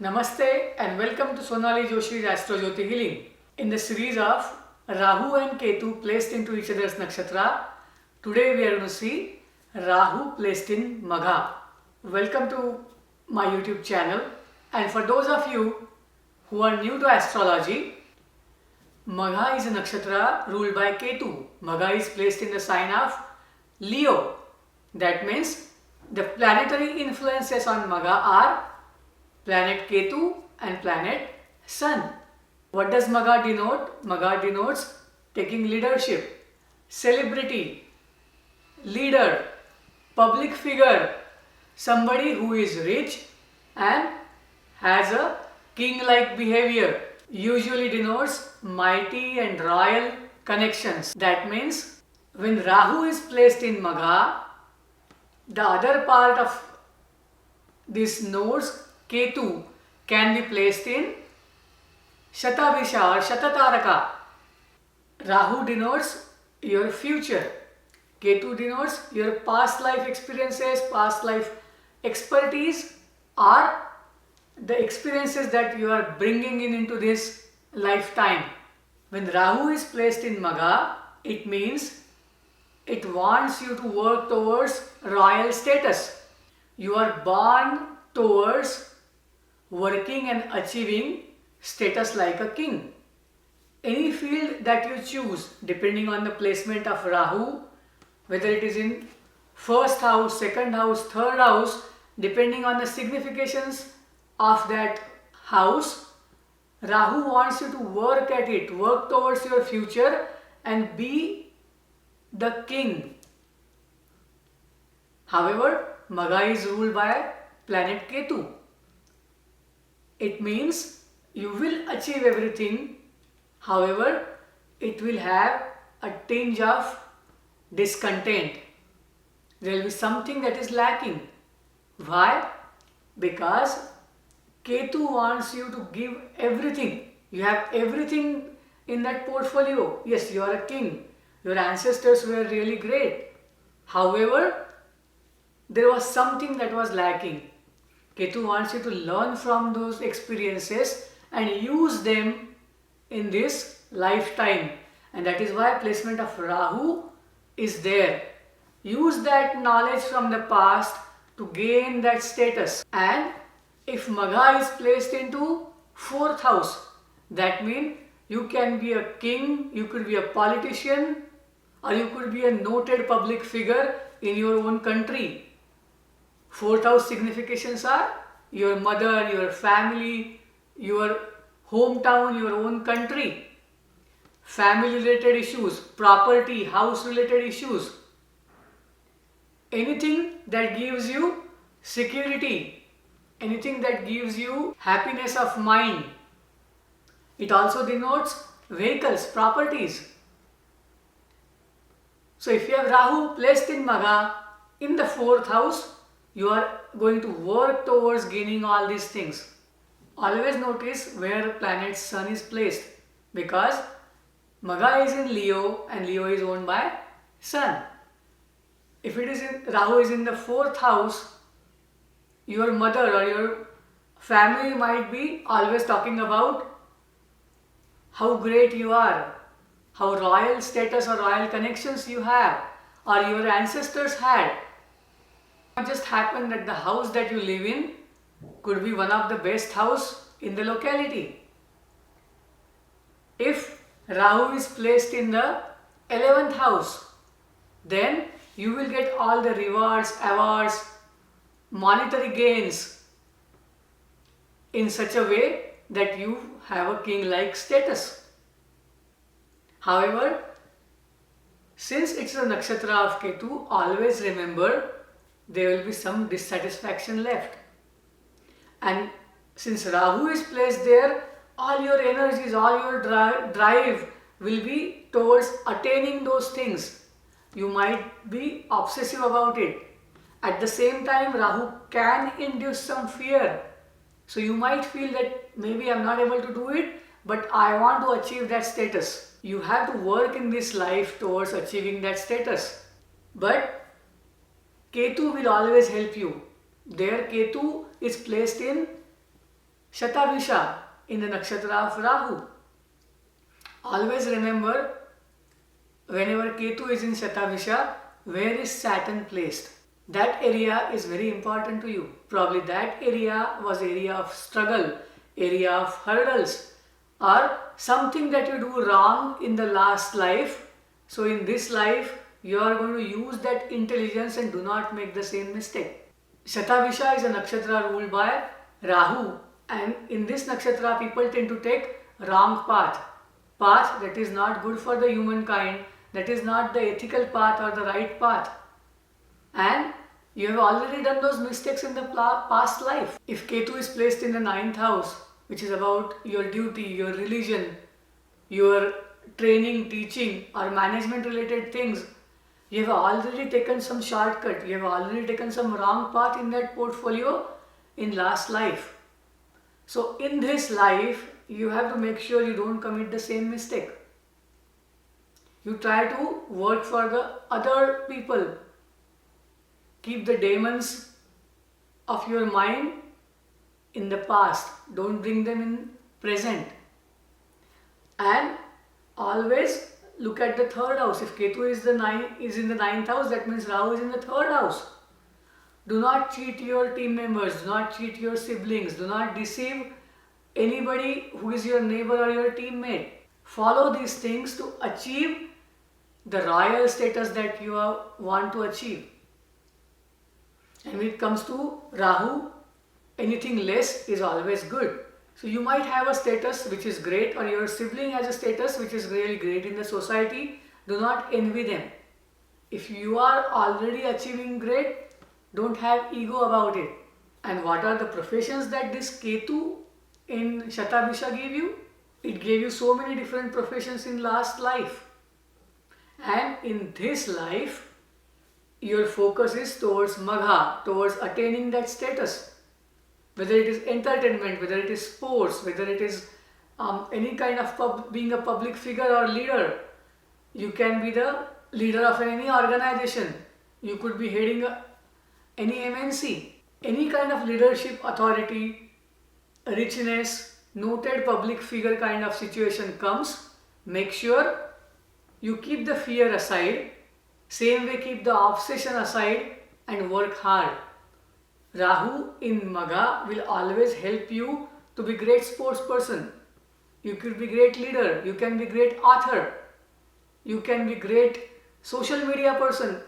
Namaste and welcome to Sonali Joshi's Astro Jyoti Healing. In the series of Rahu and Ketu placed into each other's nakshatra, today we are going to see Rahu placed in Magha. Welcome to my YouTube channel, and for those of you who are new to astrology, Magha is a nakshatra ruled by Ketu. Magha is placed in the sign of Leo. That means the planetary influences on Magha are planet Ketu and planet Sun. What does Magha denote? Magha denotes taking leadership, celebrity, leader, public figure, somebody who is rich and has a king-like behavior. Usually denotes mighty and royal connections. That means when Rahu is placed in Magha, the other part of this nodes, Ketu, can be placed in Shatabhisha or Shatataraka. Rahu denotes your future. Ketu denotes your past life experiences, past life expertise, or the experiences that you are bringing into this lifetime. When Rahu is placed in Magha, it means it wants you to work towards royal status. You are born towards working and achieving status like a king. Any field that you choose, depending on the placement of Rahu, whether it is in first house, second house, third house, depending on the significations of that house, Rahu wants you to work at it, work towards your future and be the king. However, Magha is ruled by planet Ketu. It means you will achieve everything, however, it will have a tinge of discontent. There will be something that is lacking. Why? Because Ketu wants you to give everything. You have everything in that portfolio. Yes, you are a king. Your ancestors were really great. However, there was something that was lacking. Ketu wants you to learn from those experiences and use them in this lifetime. And that is why placement of Rahu is there. Use that knowledge from the past to gain that status. And if Magha is placed into 4th house, that means you can be a king, you could be a politician, or you could be a noted public figure in your own country. 4th house significations are your mother, your family, your hometown, your own country. Family related issues, property, house related issues. Anything that gives you security, anything that gives you happiness of mind. It also denotes vehicles, properties. So if you have Rahu placed in Magha in the 4th house, you are going to work towards gaining all these things. Always notice where planet Sun is placed, because Magha is in Leo and Leo is owned by Sun. If it is in Rahu is in the 4th house, your mother or your family might be always talking about how great you are, how royal status or royal connections you have or your ancestors had. It just happened that the house that you live in could be one of the best house in the locality. If Rahu is placed in the 11th house, then you will get all the rewards, awards, monetary gains in such a way that you have a king-like status. However, since it's a nakshatra of Ketu, always remember there will be some dissatisfaction left. And since Rahu is placed there, all your energies, all your drive will be towards attaining those things. You might be obsessive about it. At the same time, Rahu can induce some fear. So you might feel that maybe I'm not able to do it, but I want to achieve that status. You have to work in this life towards achieving that status. But Ketu will always help you. There Ketu is placed in Shatabhisha in the nakshatra of Rahu. Always remember, whenever Ketu is in Shatabhisha, where is Saturn placed? That area is very important to you. Probably that area was area of struggle, area of hurdles, or something that you do wrong in the last life. So in this life, you are going to use that intelligence and do not make the same mistake. Shatabhisha is a nakshatra ruled by Rahu, and in this nakshatra people tend to take wrong path that is not good for the humankind, that is not the ethical path or the right path, and you have already done those mistakes in the past life. If Ketu is placed in the 9th house, which is about your duty, your religion, your training, teaching or management related things, you have already taken some shortcut, you have already taken some wrong path in that portfolio in last life. So in this life, you have to make sure you don't commit the same mistake. You try to work for the other people. Keep the demons of your mind in the past. Don't bring them in present. And always look at the 3rd house. If Ketu is in the 9th house, that means Rahu is in the 3rd house. Do not cheat your team members, do not cheat your siblings, do not deceive anybody who is your neighbor or your teammate. Follow these things to achieve the royal status that you want to achieve. And when it comes to Rahu, anything less is always good. So you might have a status which is great, or your sibling has a status which is really great in the society. Do not envy them. If you are already achieving great, don't have ego about it. And what are the professions that this Ketu in Shatabhisha gave you? It gave you so many different professions in last life. And in this life, your focus is towards Magha, towards attaining that status. Whether it is entertainment, whether it is sports, whether it is any kind of being a public figure or leader. You can be the leader of any organization. You could be heading any MNC. Any kind of leadership, authority, richness, noted public figure kind of situation comes, make sure you keep the fear aside. Same way, keep the obsession aside and work hard. Rahu in Magha will always help you to be great sports person. You could be great leader, you can be great author, you can be great social media person.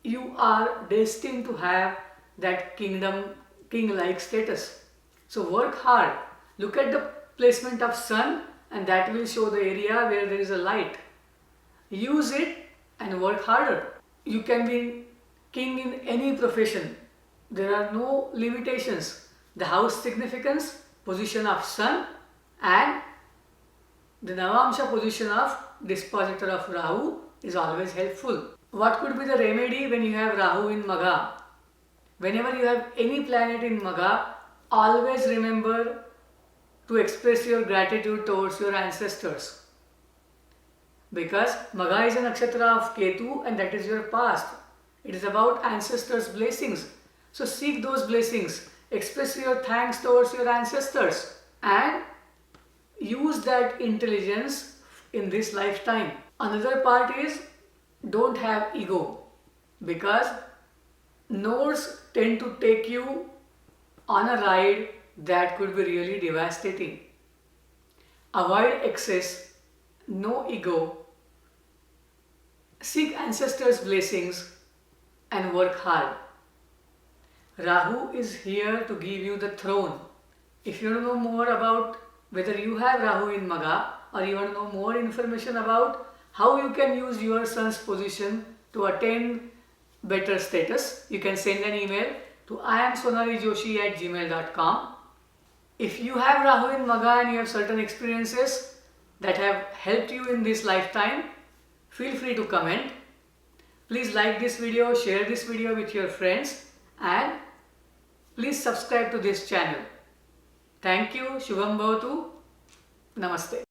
You are destined to have that king-like status. So work hard. Look at the placement of sun, and that will show the area where there is a light. Use it and work harder. You can be king in any profession. There are no limitations. The house significance, position of sun, and the Navamsha position of dispositor of Rahu is always helpful. What could be the remedy when you have Rahu in Magha? Whenever you have any planet in Magha, always remember to express your gratitude towards your ancestors. Because Magha is a nakshatra of Ketu, and that is your past. It is about ancestors' blessings. So seek those blessings. Express your thanks towards your ancestors and use that intelligence in this lifetime. Another part is, don't have ego, because nodes tend to take you on a ride that could be really devastating. Avoid excess, no ego, seek ancestors' blessings and work hard. Rahu is here to give you the throne. If you want to know more about whether you have Rahu in Magha, or you want to know more information about how you can use your sun's position to attain better status, you can send an email to iamsonalijoshi@gmail.com. If you have Rahu in Magha and you have certain experiences that have helped you in this lifetime, feel free to comment. Please like this video, share this video with your friends, and please subscribe to this channel. Thank you. Shubham Bhavatu. Namaste.